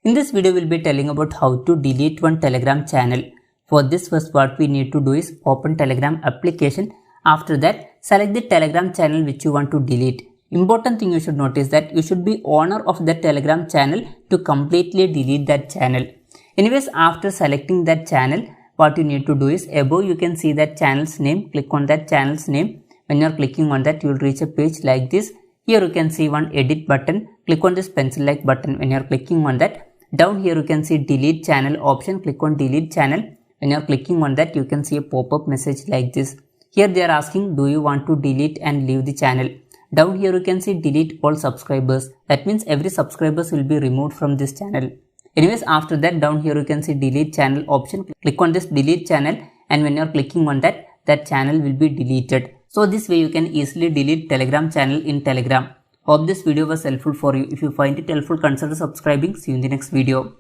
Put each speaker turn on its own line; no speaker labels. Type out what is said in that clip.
In this video, we'll be telling about how to delete one Telegram channel. For this, first what we need to do is open Telegram application. After that, select the Telegram channel which you want to delete. Important thing you should notice that you should be owner of that Telegram channel to completely delete that channel. Anyways, after selecting that channel, what you need to do is above you can see that channel's name. Click on that channel's name. When you are clicking on that, you will reach a page like this. Here you can see one edit button. Click on this pencil like button. When you are clicking on that, down here you can see delete channel option. Click on delete channel. When you are clicking on that, you can see a pop-up message like this. Here they are asking, do you want to delete and leave the channel? Down here you can see delete all subscribers. That means every subscribers will be removed from this channel. Anyways, after that, down here you can see delete channel option. Click on this delete channel, and when you are clicking on that, that channel will be deleted. So this way you can easily delete Telegram channel in Telegram. Hope this video was helpful for you. If you find it helpful, consider subscribing. See you in the next video.